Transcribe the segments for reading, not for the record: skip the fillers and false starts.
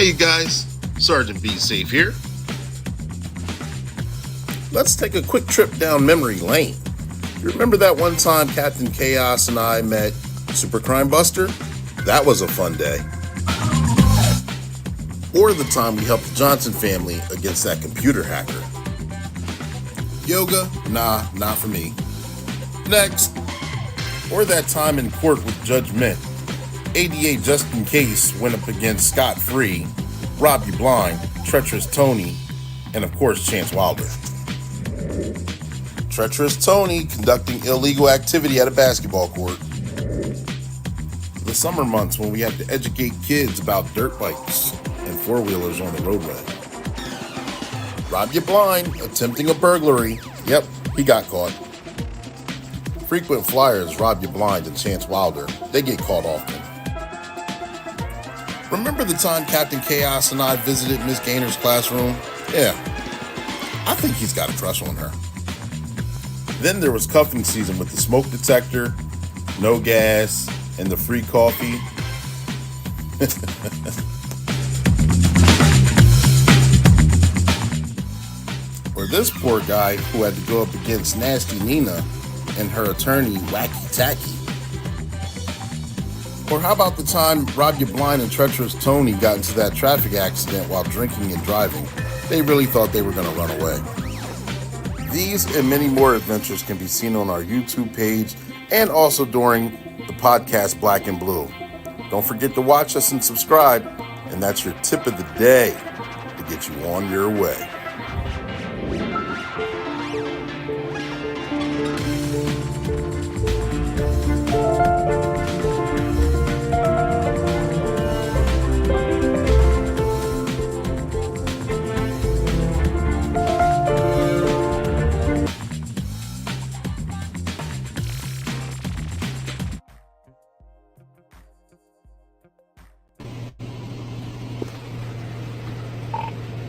Hey guys, Sergeant Be Safe here. Let's take a quick trip down memory lane. You remember that one time Captain Chaos and I met Super Crime Buster? That was a fun day. Or the time we helped the Johnson family against that computer hacker. Yoga? Nah, not for me. Next. Or that time in court with Judge Mint. ADA just in case went up against Scott Free, Rob You Blind, Treacherous Tony, and of course Chance Wilder. Treacherous Tony conducting illegal activity at a basketball court. The summer months when we have to educate kids about dirt bikes and four-wheelers on the roadway. Rob You Blind attempting a burglary. Yep, he got caught. Frequent flyers Rob You Blind and Chance Wilder. They get caught often. Remember the time Captain Chaos and I visited Miss Gaynor's classroom? Yeah, I think he's got a crush on her. Then there was cuffing season with the smoke detector, no gas, and the free coffee. Or this poor guy who had to go up against Nasty Nina and her attorney, Wacky Tacky. Or how about the time Rob You Blind and Treacherous Tony got into that traffic accident while drinking and driving? They really thought they were going to run away. These and many more adventures can be seen on our YouTube page and also during the podcast Black and Blue. Don't forget to watch us and subscribe, and that's your tip of the day to get you on your way.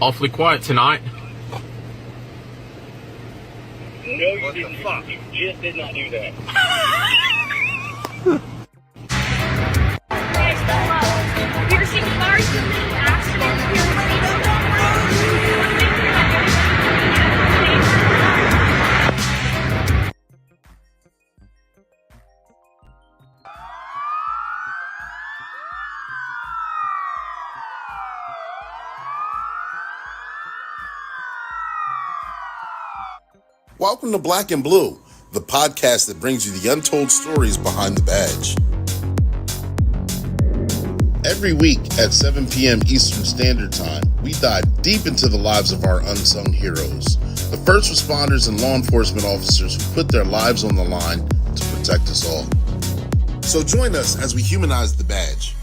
Awfully quiet tonight. No, you didn't. You just did not do that. You're seeing cars in the accident. Welcome to Black and Blue, the podcast that brings you the untold stories behind the badge. Every week at 7 p.m. Eastern Standard Time, we dive deep into the lives of our unsung heroes, the first responders and law enforcement officers who put their lives on the line to protect us all. So join us as we humanize the badge.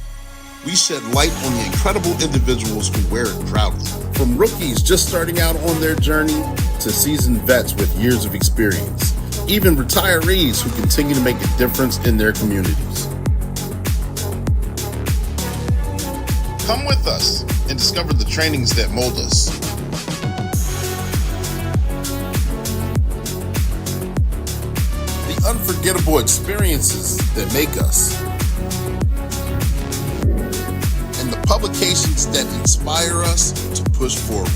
We shed light on the incredible individuals who wear it proudly. From rookies just starting out on their journey to seasoned vets with years of experience. Even retirees who continue to make a difference in their communities. Come with us and discover the trainings that mold us. The unforgettable experiences that make us. And the publications that inspire us to push forward.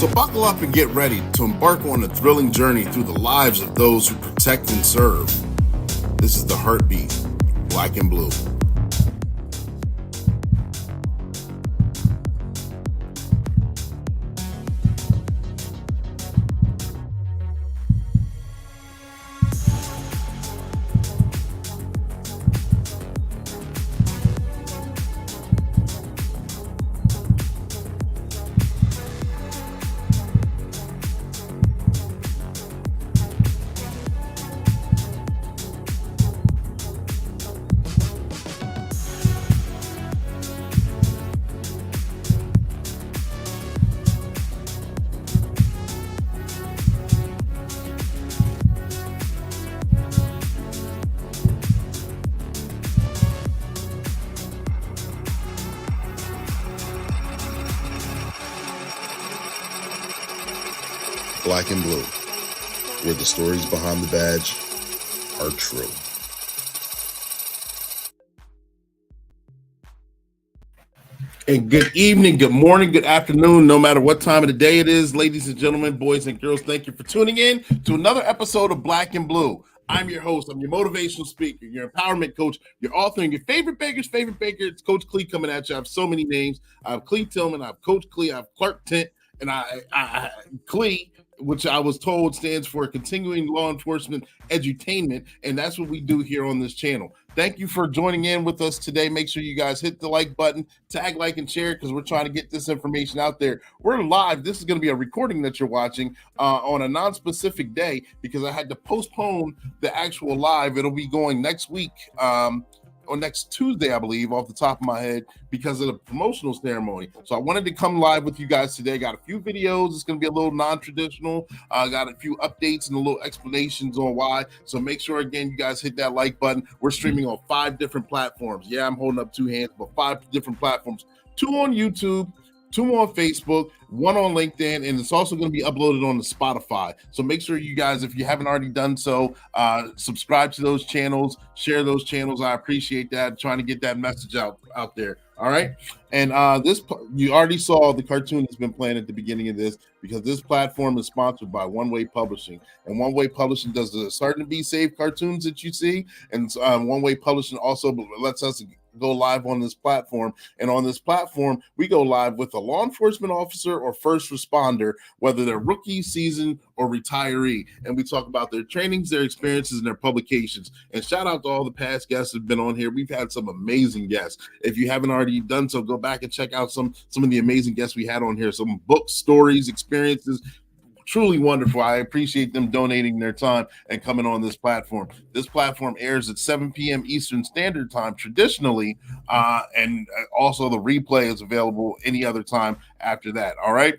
So buckle up and get ready to embark on a thrilling journey through the lives of those who protect and serve. This is the Heartbeat, Black and Blue. Black and Blue, where the stories behind the badge are true. And good evening, good morning, good afternoon, no matter what time of the day it is, ladies and gentlemen, boys and girls, thank you for tuning in to another episode of Black and Blue. I'm your host, I'm your motivational speaker, your empowerment coach, your author, and your favorite baker's favorite baker. It's Coach Clee coming at you. I have so many names. I have Clee Tillman, I have Coach Clee, I have Clark Tent, and I Clee, which I was told stands for Continuing Law Enforcement Edutainment, and that's what we do here on this channel. Thank you for joining in with us today. Make sure you guys hit the like button, tag, like, and share because we're trying to get this information out there. We're live. This is going to be a recording that you're watching on a non-specific day because I had to postpone the actual live. It'll be going next week or next Tuesday, I believe, off the top of my head, because of the promotional ceremony. So I wanted to come live with you guys today. Got a few videos. It's going to be a little non-traditional. Got a few updates and a little explanations on why. So make sure, again, you guys hit that like button. We're streaming on 5 different platforms. Yeah, I'm holding up 2 hands, but 5 different platforms. 2 on YouTube, 2 on Facebook, 1 on LinkedIn, and it's also going to be uploaded on the Spotify. So make sure you guys, if you haven't already done so, subscribe to those channels, share those channels. I appreciate that. Trying to get that message out there. All right. And this, you already saw the cartoon that's been playing at the beginning of this, because this platform is sponsored by One Way Publishing, and One Way Publishing does the Starting to Be Safe cartoons that you see, and One Way Publishing also lets us go live on this platform. And on this platform, we go live with a law enforcement officer or first responder, whether they're rookie, seasoned, or retiree. And we talk about their trainings, their experiences, and their publications. And shout out to all the past guests that have been on here. We've had some amazing guests. If you haven't already done so, go back and check out some of the amazing guests we had on here. Some books, stories, experiences. Truly wonderful. I appreciate them donating their time and coming on this platform. This platform airs at 7 p.m. Eastern Standard Time traditionally, and also the replay is available any other time after that. All right.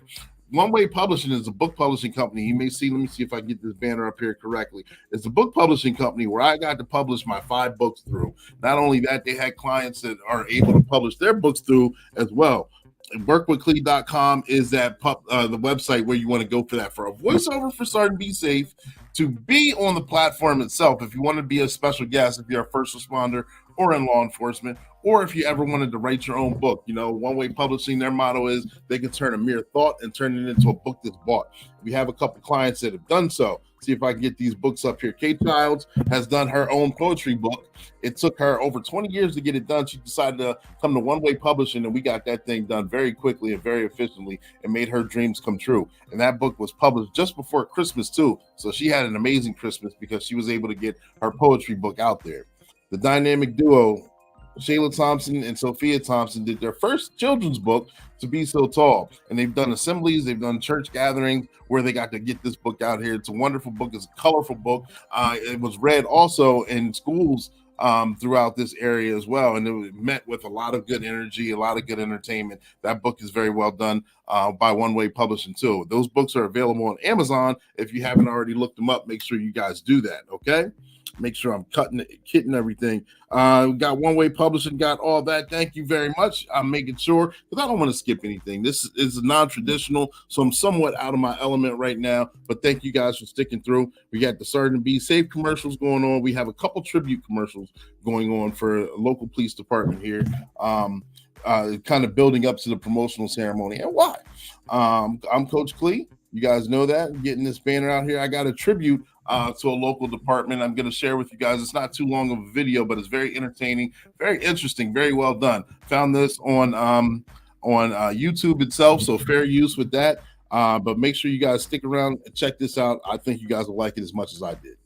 One Way Publishing is a book publishing company. You may see, let me see if I get this banner up here correctly. It's a book publishing company where I got to publish my 5 books through. Not only that, they had clients that are able to publish their books through as well. Workwithclee.com is that the website where you want to go for that, for a voiceover for Starting to Be Safe, to be on the platform itself. If you want to be a special guest, if you're a first responder or in law enforcement, or if you ever wanted to write your own book, you know, One Way Publishing, their motto is they can turn a mere thought and turn it into a book that's bought. We have a couple clients that have done so. See if I can get these books up here. Kate Childs has done her own poetry book. It took her over 20 years to get it done. She decided to come to One Way Publishing, and we got that thing done very quickly and very efficiently and made her dreams come true. And that book was published just before Christmas too. So she had an amazing Christmas because she was able to get her poetry book out there. The dynamic duo, Shayla Thompson and Sophia Thompson, did their first children's book, To Be So Tall, and they've done assemblies, they've done church gatherings where they got to get this book out here. It's a wonderful book. It's a colorful book. It was read also in schools throughout this area as well, and it was met with a lot of good energy, a lot of good entertainment. That book is very well done by One Way Publishing too. Those books are available on Amazon. If you haven't already looked them up, make sure you guys do that. Okay. Make sure I'm kitting everything. Got One Way Publishing, got all that. Thank you very much. I'm making sure, because I don't want to skip anything. This is non-traditional, so I'm somewhat out of my element right now. But thank you guys for sticking through. We got the Starting to Be Safe commercials going on. We have a couple tribute commercials going on for a local police department here. Kind of building up to the promotional ceremony. And why? I'm Coach Clee. You guys know that. I'm getting this banner out here. I got a tribute to a local department. I'm going to share with you guys. It's not too long of a video, but it's very entertaining, very interesting, very well done. Found this on YouTube itself, so fair use with that. But make sure you guys stick around and check this out. I think you guys will like it as much as I did.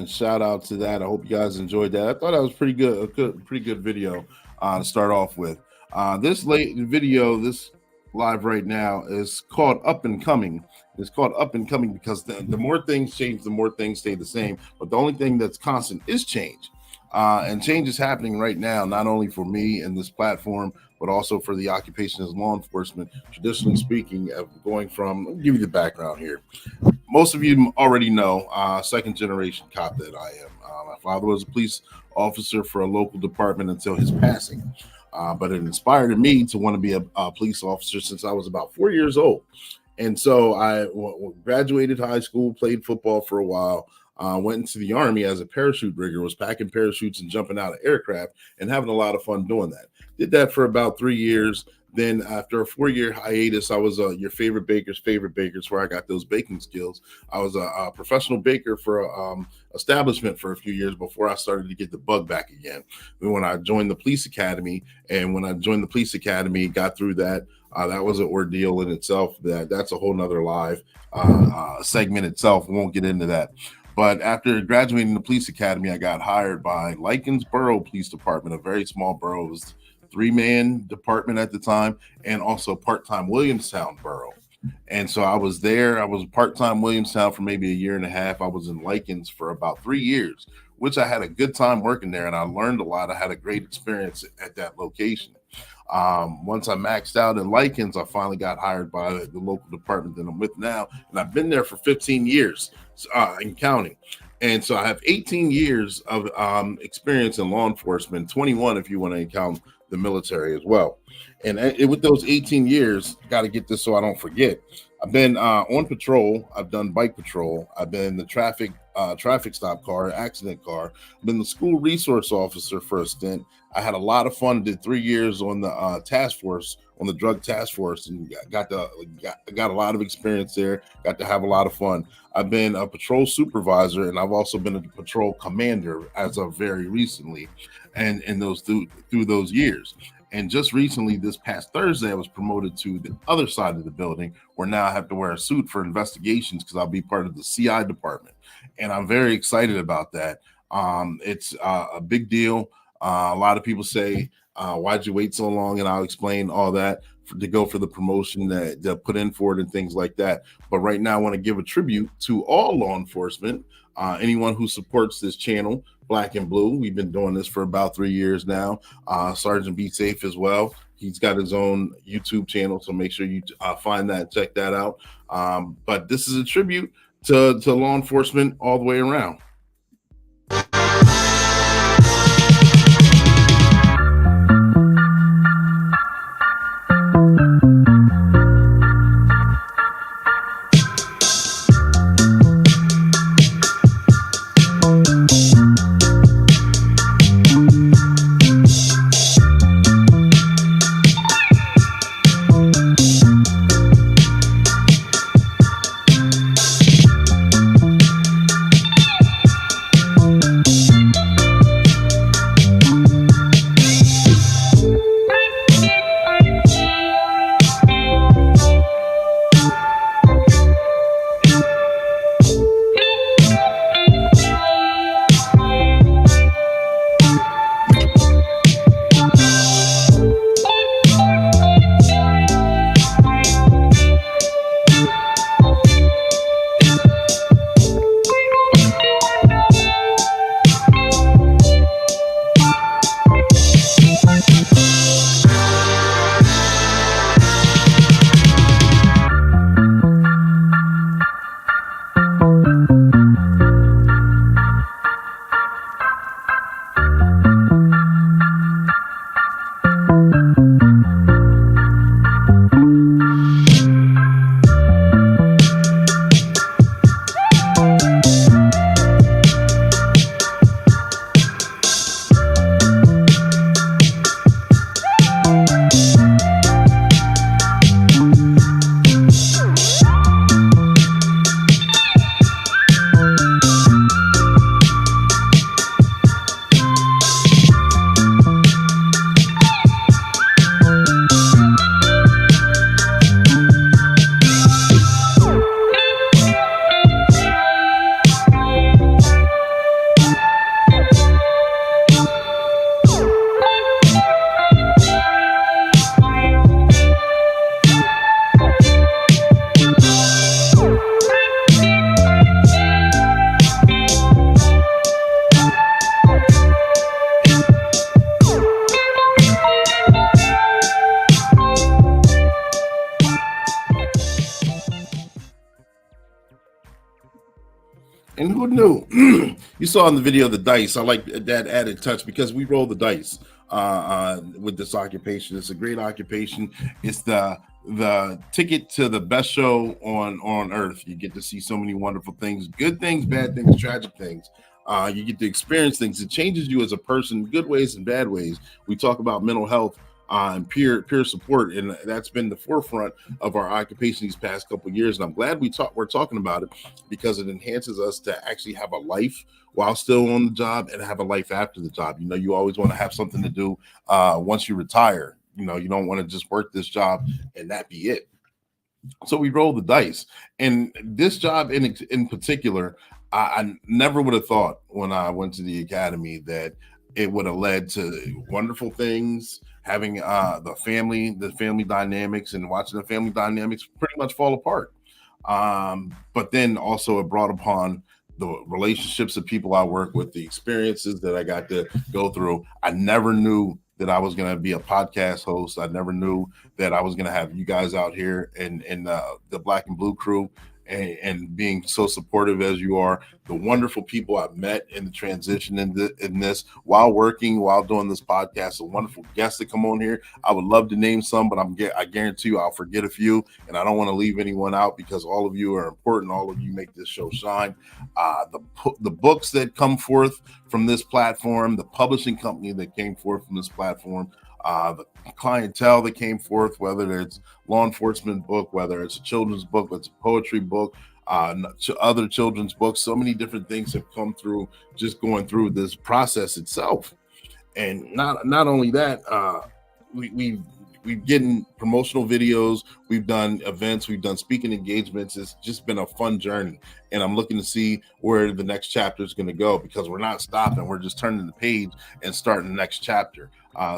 and shout out to that. I hope you guys enjoyed that. I thought that was pretty good video to start off with. This late video, this live right now, is called Up and Coming. It's called Up and Coming because the more things change, the more things stay the same. But the only thing that's constant is change. And change is happening right now, not only for me and this platform, but also for the occupation as law enforcement. Traditionally speaking, of going from, I'll give you the background here. Most of you already know, second generation cop that I am. My father was a police officer for a local department until his passing. But it inspired me to want to be a police officer since I was about 4 years old. And so I graduated high school, played football for a while, went into the Army as a parachute rigger, was packing parachutes and jumping out of aircraft and having a lot of fun doing that. Did that for about 3 years. Then after a 4-year hiatus, I was your favorite baker's where I got those baking skills. I was a professional baker for a establishment for a few years before I started to get the bug back again. When I joined the police academy, got through that. That was an ordeal in itself. That's a whole nother live segment itself. We won't get into that. But after graduating the police academy, I got hired by Lycans Borough Police Department, a very small borough. It was 3-man department at the time, and also part-time Williamstown Borough. And so I was there. I was part-time Williamstown for maybe a year and a half. I was in Lycans for about 3 years, which I had a good time working there, and I learned a lot. I had a great experience at that location. Once I maxed out in Lycans, I finally got hired by the local department that I'm with now, and I've been there for 15 years and counting. And so I have 18 years of experience in law enforcement, 21 if you want to count the military as well. And with those 18 years, got to get this so I don't forget. I've been on patrol. I've done bike patrol. I've been the traffic stop car, accident car. I've been the school resource officer for a stint. I had a lot of fun. Did 3 years on the task force, on the drug task force, and got a lot of experience there. Got to have a lot of fun. I've been a patrol supervisor, and I've also been a patrol commander as of very recently, and those through those years. And just recently, this past Thursday, I was promoted to the other side of the building, where now I have to wear a suit for investigations because I'll be part of the CI department. And I'm very excited about that. It's a big deal. A lot of people say, why'd you wait so long? And I'll explain all that to go for the promotion that they'll put in for it and things like that. But right now, I want to give a tribute to all law enforcement, anyone who supports this channel, Black and Blue. We've been doing this for about 3 years now. Sergeant Be Safe as well. He's got his own YouTube channel, so make sure you find that, check that out. But this is a tribute to law enforcement all the way around. And who knew? You saw in the video the dice. I like that added touch because we roll the dice with this occupation. It's a great occupation. It's the ticket to the best show on earth. You get to see so many wonderful things, good things, bad things, tragic things. You get to experience things. It changes you as a person, good ways and bad ways. We talk about mental health and peer support, and that's been the forefront of our occupation these past couple of years. And I'm glad we're talking about it because it enhances us to actually have a life while still on the job and have a life after the job. You know, you always want to have something to do once you retire. You know, you don't want to just work this job and that be it. So we roll the dice, and this job in particular, I never would have thought when I went to the academy that it would have led to wonderful things. Having the family dynamics and watching the family dynamics pretty much fall apart. But then also it brought upon the relationships of people I work with, the experiences that I got to go through. I never knew that I was going to be a podcast host. I never knew that I was going to have you guys out here and the Black and Blue crew and being so supportive as you are, the wonderful people I've met in the transition in this while doing this podcast, the wonderful guests that come on here. I would love to name some, but I guarantee you I'll forget a few, and I don't want to leave anyone out because all of you are important. All of you make this show shine. The books that come forth from this platform, the publishing company that came forth from this platform, the clientele that came forth, whether it's law enforcement book, whether it's a children's book, whether it's a poetry book, other children's books, so many different things have come through just going through this process itself. And not only that, we've getting promotional videos, we've done events, we've done speaking engagements. It's just been a fun journey, and I'm looking to see where the next chapter is going to go because we're not stopping. We're just turning the page and starting the next chapter.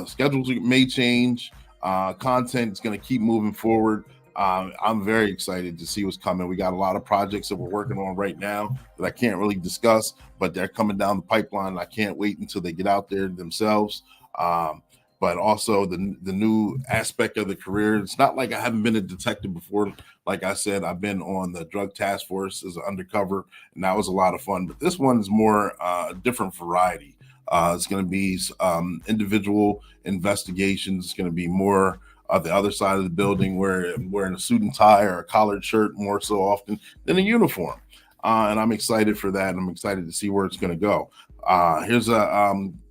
Schedules may change. Content is going to keep moving forward. I'm very excited to see what's coming. We got a lot of projects that we're working on right now that I can't really discuss, but they're coming down the pipeline. I can't wait until they get out there themselves. But also the new aspect of the career. It's not like I haven't been a detective before. Like I said, I've been on the drug task force as an undercover, and that was a lot of fun. But this one is more a different variety. It's going to be individual investigations. It's going to be more the other side of the building where wearing a suit and tie or a collared shirt more so often than a uniform. And I'm excited for that. And I'm excited to see where it's going to go.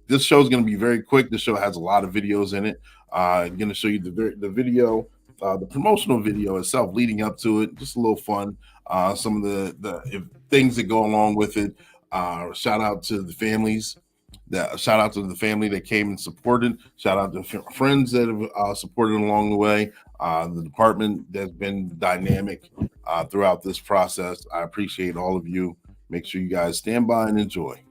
This show is going to be very quick. The show has a lot of videos in it. I'm going to show you the video, the promotional video itself leading up to it. Just a little fun. Some of the things that go along with it. Shout out to the families. Shout out to the family that came and supported. Shout out to friends that have supported along the way. The department that's been dynamic throughout this process. I appreciate all of you. Make sure you guys stand by and enjoy.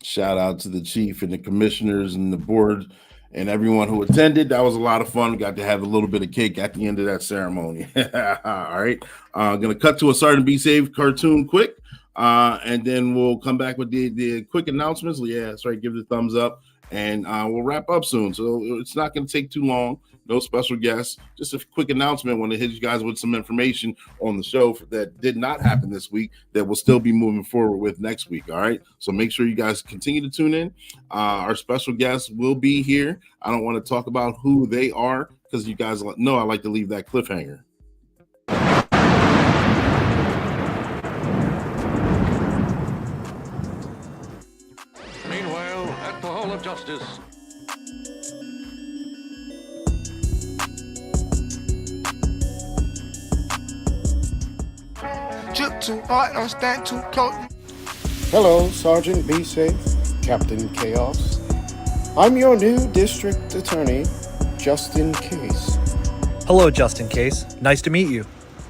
Shout out to the chief and the commissioners and the board and everyone who attended. That was a lot of fun. Got to have a little bit of cake at the end of that ceremony. All right. Going to cut to a Sergeant Be Safe cartoon quick. And then we'll come back with the quick announcements. Yeah, that's right. Give it a thumbs up. And we'll wrap up soon. So it's not going to take too long. No special guests. Just a quick announcement. I want to hit you guys with some information on the show that did not happen this week that we'll still be moving forward with next week. All right. So make sure you guys continue to tune in. Our special guests will be here. I don't want to talk about who they are because you guys know I like to leave that cliffhanger. soul of justice. Jump too hard, don't stand too close. Hello, Sergeant Be Safe, Captain Chaos. I'm your new district attorney, Justin Case. Hello, Justin Case. Nice to meet you.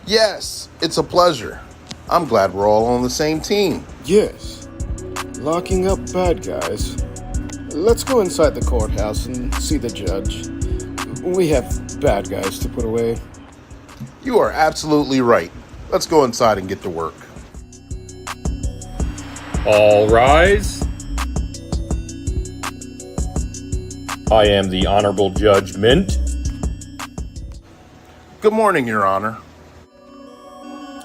Yes, it's a pleasure. I'm glad we're all on the same team. Yes, locking up bad guys. Let's go inside the courthouse and see the judge. We have bad guys to put away. You are absolutely right. Let's go inside and get to work. All rise. I am the Honorable Judge Mint. Good morning, Your Honor.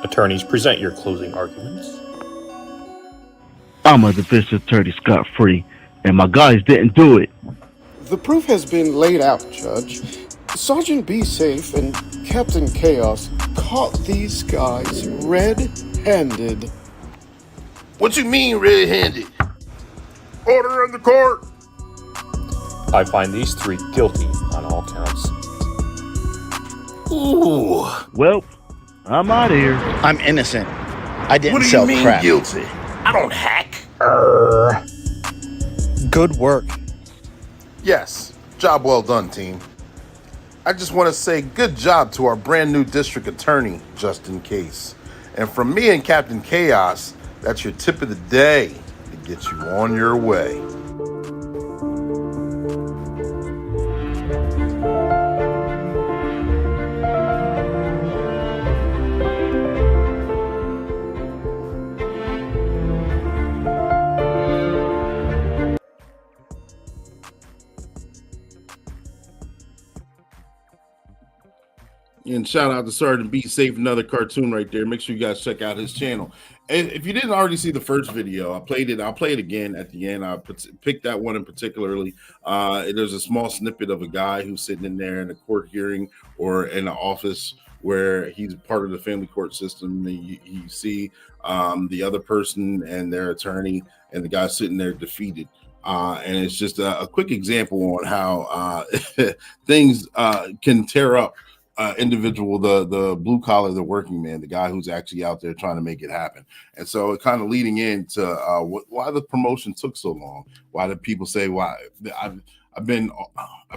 Attorneys, present your closing arguments. I'm a defense attorney scot-free, and my guys didn't do it. The proof has been laid out, Judge. Sergeant Be Safe and Captain Chaos caught these guys red-handed. What you mean red-handed? Order in the court. I find these three guilty on all counts. Ooh. Well, I'm out of here. I'm innocent. I didn't What do you sell mean crap. guilty? I don't hack. Good work. Yes, job well done, team. I just want to say good job to our brand new district attorney, Justin Case. And from me and Captain Chaos, that's your tip of the day to get you on your way. And shout out to Sergeant Be Safe, another cartoon right there. Make sure you guys check out his channel. And if you didn't already see the first video, I played it. I'll play it again at the end. I picked that one in particularly. There's a small snippet of a guy who's sitting in there in a court hearing or in an office where he's part of the family court system. And you see the other person and their attorney, and the guy sitting there defeated. And it's just a quick example on how things can tear up individual, the blue collar, the working man, the guy who's actually out there trying to make it happen. And so it kind of leading into why the promotion took so long. Why did people say why? I've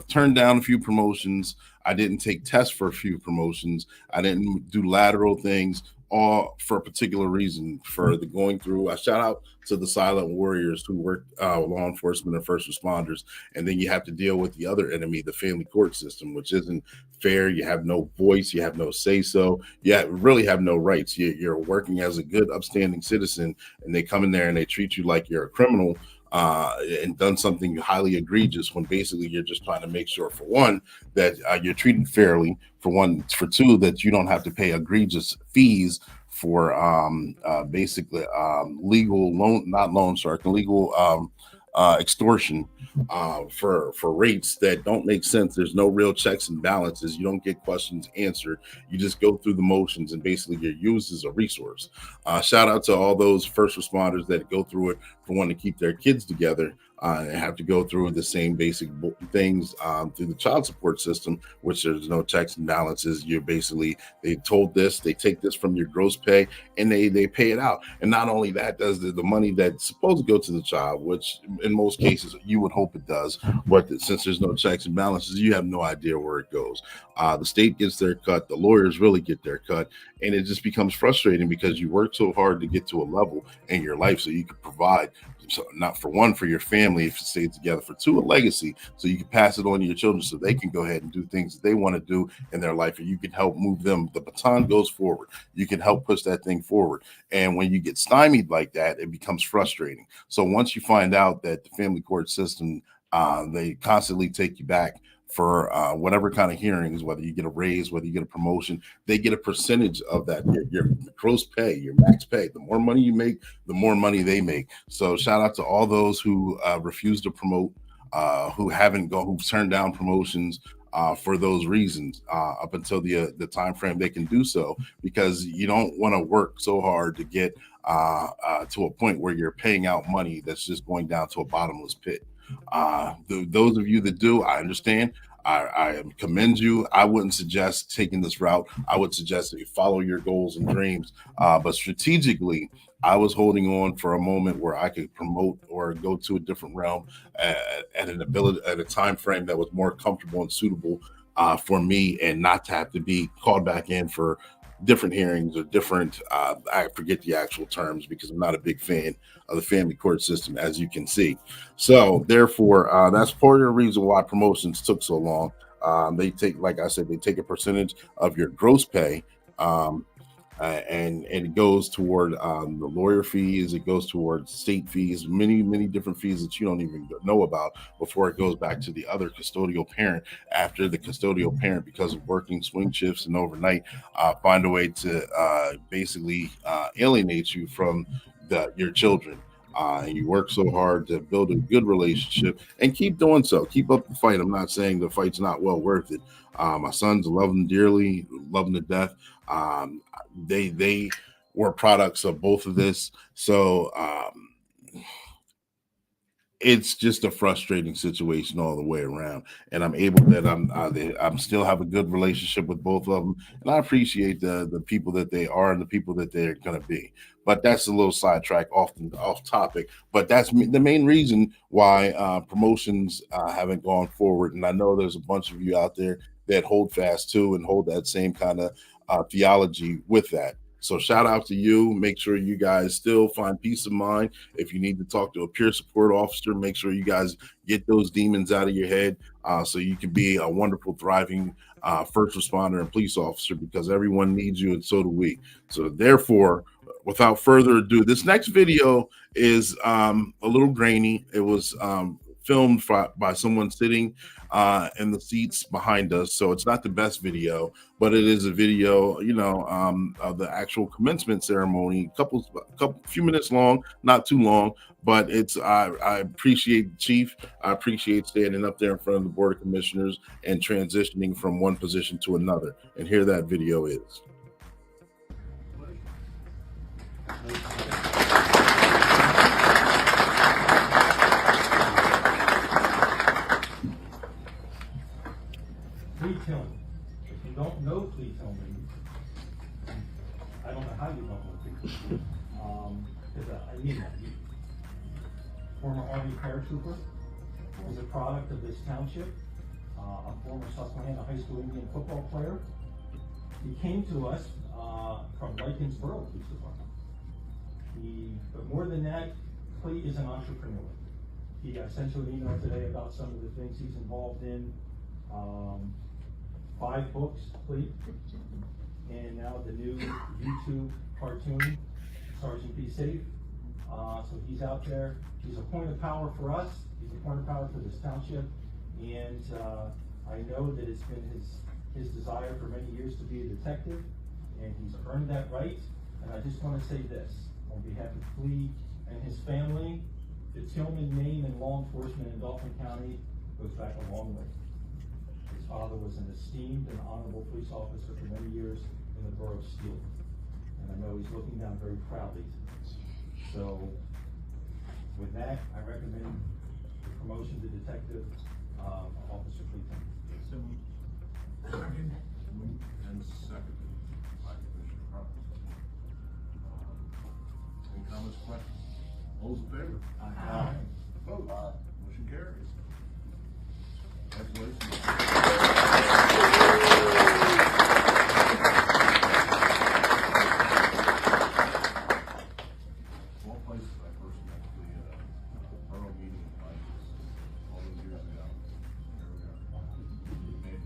turned down a few promotions. I didn't take tests for a few promotions. I didn't do lateral things, all for a particular reason. For the going through, I shout out to the silent warriors who work law enforcement and first responders, and then you have to deal with the other enemy, the family court system, which isn't fair. You have no voice, you have no say so, you really have no rights. You're working as a good upstanding citizen, and they come in there and they treat you like you're a criminal and done something highly egregious, when basically you're just trying to make sure, for one, that you're treated fairly, for two, that you don't have to pay egregious fees for basically legal legal extortion for rates that don't make sense. There's no real checks and balances. You don't get questions answered. You just go through the motions, and basically you're used as a resource. Shout out to all those first responders that go through it for wanting to keep their kids together and have to go through the same basic things through the child support system, which there's no checks and balances. You're basically, they told this, they take this from your gross pay and they pay it out. And not only that, does the money that's supposed to go to the child, which in most cases you would hope it does, but since there's no checks and balances, you have no idea where it goes. The state gets their cut, the lawyers really get their cut, and it just becomes frustrating because you work so hard to get to a level in your life so you can provide, so not for one, for your family, if you stay together, for two, a legacy, so you can pass it on to your children so they can go ahead and do things that they want to do in their life, and you can help move them. The baton goes forward. You can help push that thing forward. And when you get stymied like that, it becomes frustrating. So once you find out that the family court system, they constantly take you back for whatever kind of hearings, whether you get a raise, whether you get a promotion, they get a percentage of that, your gross pay, your max pay. The more money you make, the more money they make. So shout out to all those who refuse to promote, who've turned down promotions for those reasons up until the time frame they can do so, because you don't want to work so hard to get to a point where you're paying out money that's just going down to a bottomless pit. Those of you that do, I understand. I commend you. I wouldn't suggest taking this route. I would suggest that you follow your goals and dreams. But strategically, I was holding on for a moment where I could promote or go to a different realm at a time frame that was more comfortable and suitable for me, and not to have to be called back in for different hearings or different. I forget the actual terms because I'm not a big fan of the family court system, as you can see. So therefore, that's part of the reason why promotions took so long. They take, like I said, they take a percentage of your gross pay, and it goes toward the lawyer fees. It goes towards state fees, many different fees that you don't even know about before it goes back to the other custodial parent. After the custodial parent, because of working swing shifts and overnight, find a way to basically alienate you from your children. And you work so hard to build a good relationship, and keep doing so. Keep up the fight. I'm not saying the fight's not well worth it. My sons love them dearly, love them to death. They were products of both of this. So it's just a frustrating situation all the way around. And I'm able that I'm still have a good relationship with both of them, and I appreciate the people that they are and the people that they're going to be. But that's a little sidetrack off topic. But that's the main reason why promotions haven't gone forward. And I know there's a bunch of you out there that hold fast to and hold that same kind of theology with that. So shout out to you. Make sure you guys still find peace of mind. If you need to talk to a peer support officer, make sure you guys get those demons out of your head, so you can be a wonderful, thriving first responder and police officer, because everyone needs you and so do we. So therefore, without further ado, this next video is a little grainy. It was filmed by someone sitting in the seats behind us, so it's not the best video, but it is a video, of the actual commencement ceremony. Few minutes long, not too long, but it's I appreciate the chief. I appreciate standing up there in front of the board of commissioners and transitioning from one position to another. And here that video is. Please tell me. If you don't know, please tell me. I don't know how you don't know, please tell me. Because I need that. Former Army paratrooper, was a product of this township, a former Susquehanna High School Indian football player. He came to us from Lycans Borough Police Department. But more than that, Clee is an entrepreneur. He sent you an email today about some of the things he's involved in. 5 books, Clee, and now the new YouTube cartoon, Sergeant Be Safe. So he's out there. He's a point of power for us. He's a point of power for this township. And I know that it's been his desire for many years to be a detective, and he's earned that right. And I just want to say this, on behalf of Clee and his family, the Tillman name in law enforcement in Dauphin County goes back a long way. His father was an esteemed and honorable police officer for many years in the borough of Steele. And I know he's looking down very proudly. So with that, I recommend the promotion to detective officer Cleveland. Second. And seconded by Commissioner Roberts. Any comments, questions? All those in favor? Aye. Opposed? Motion carries. Congratulations. Small places. I first met the borough meeting like all those years ago. Here we are. We made it.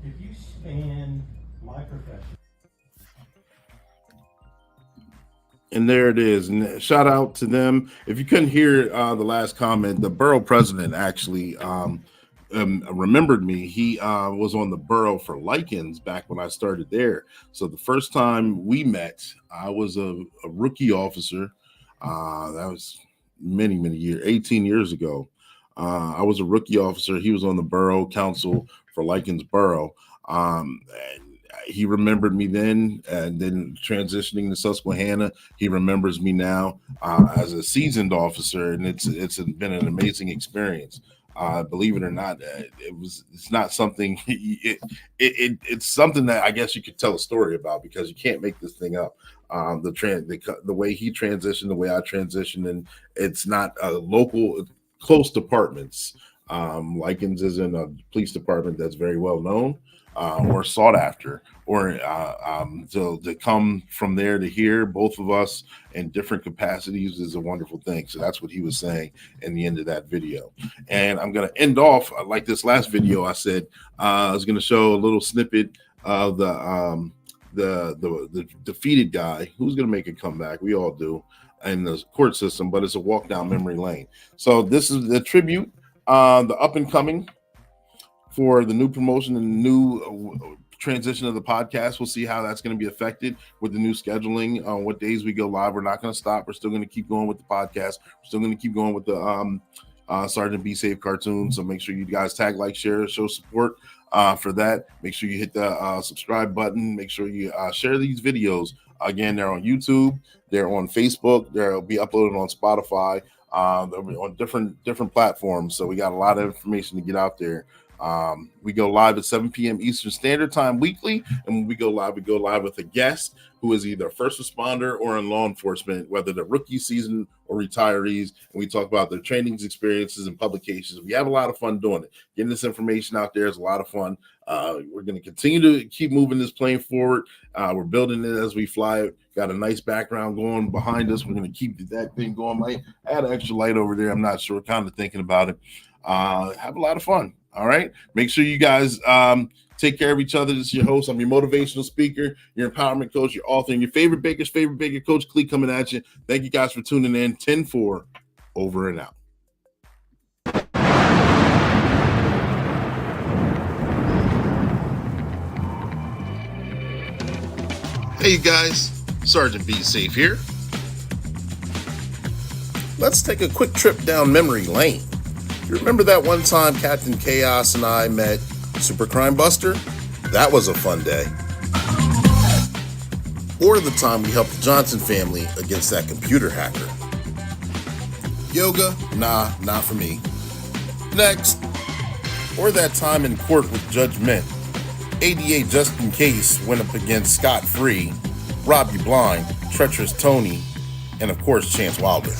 If you span my profession. And there it is. And shout out to them. If you couldn't hear the last comment, the borough president actually remembered me. He was on the borough for Lycans back when I started there. So the first time we met, I was a rookie officer. That was many years, 18 years ago. I was a rookie officer. He was on the borough council for Lycans Borough. And he remembered me then, and then transitioning to Susquehanna, he remembers me now as a seasoned officer, and it's been an amazing experience. Believe it or not, it's not something. It's something that I guess you could tell a story about, because you can't make this thing up. The way he transitioned, the way I transitioned, and it's not a local, close departments. Likens isn't a police department that's very well known or sought after, or so to come from there to here, both of us in different capacities, is a wonderful thing. So that's what he was saying in the end of that video. And I'm going to end off like this last video. I said I was going to show a little snippet of the defeated guy who's going to make a comeback. We all do in the court system, but it's a walk down memory lane. So this is the tribute, the up and coming for the new promotion and the new transition of the podcast. We'll see how that's going to be affected with the new scheduling on what days we go live. We're not going to stop. We're still going to keep going with the podcast. We're still going to keep going with the Sergeant Be Safe cartoon. So make sure you guys tag, like, share, show support for that. Make sure you hit the subscribe button. Make sure you share these videos. Again, they're on YouTube. They're on Facebook. They'll be uploaded on Spotify. They'll be on different platforms. So we got a lot of information to get out there. We go live at 7 p.m. Eastern Standard Time weekly, and when we go live with a guest who is either a first responder or in law enforcement, whether they're rookie season or retirees, and we talk about their trainings, experiences, and publications. We have a lot of fun doing it. Getting this information out there is a lot of fun. We're going to continue to keep moving this plane forward. We're building it as we fly it. Got a nice background going behind us. We're going to keep that thing going. Might add an extra light over there. I'm not sure. Kind of thinking about it. Have a lot of fun. All right. Make sure you guys take care of each other. This is your host. I'm your motivational speaker, your empowerment coach, your author, and your favorite baker's favorite baker, Coach Clee, coming at you. Thank you guys for tuning in. 10-4, over and out. Hey guys, Sergeant Be Safe here. Let's take a quick trip down memory lane. You remember that one time Captain Chaos and I met Super Crime Buster? That was a fun day. Or the time we helped the Johnson family against that computer hacker. Yoga? Nah, not for me. Next. Or that time in court with Judge Mint. ADA Just In Case went up against Scott Free, Rob You Blind, Treacherous Tony, and of course Chance Wilder.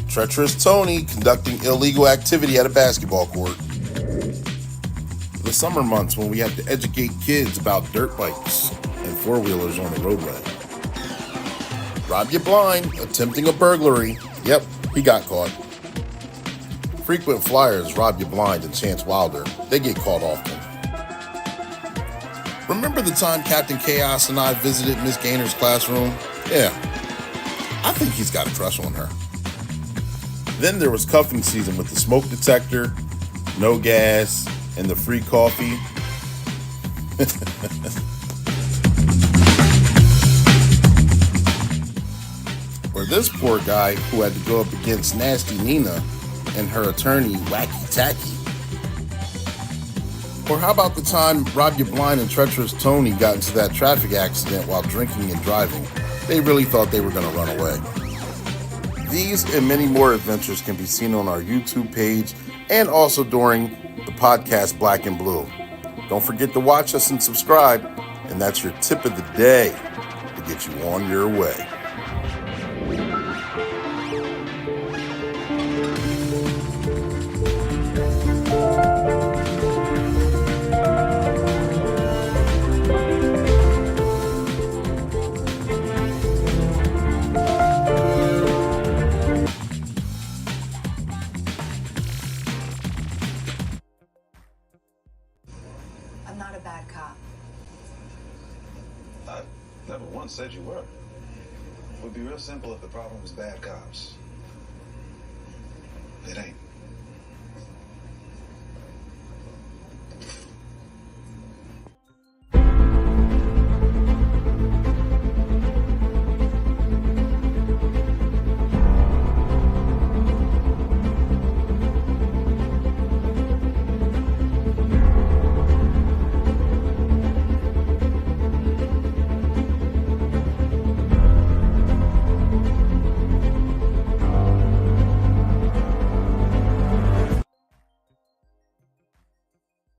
Treacherous Tony conducting illegal activity at a basketball court. The summer months when we have to educate kids about dirt bikes and four-wheelers on the roadway. Rob You Blind attempting a burglary. Yep, he got caught. Frequent flyers Rob You Blind and Chance Wilder. They get caught often. Remember the time Captain Chaos and I visited Miss Gaynor's classroom? Yeah, I think he's got a crush on her. Then there was cuffing season with the smoke detector, no gas, and the free coffee. Or this poor guy who had to go up against Nasty Nina and her attorney, Wacky Tacky. Or how about the time Rob You Blind and Treacherous Tony got into that traffic accident while drinking and driving? They really thought they were going to run away. These and many more adventures can be seen on our YouTube page and also during the podcast Black and Blue. Don't forget to watch us and subscribe, and that's your tip of the day to get you on your way. I'm not a bad cop. I never once said you were. It would be real simple if the problem was bad cops. It ain't.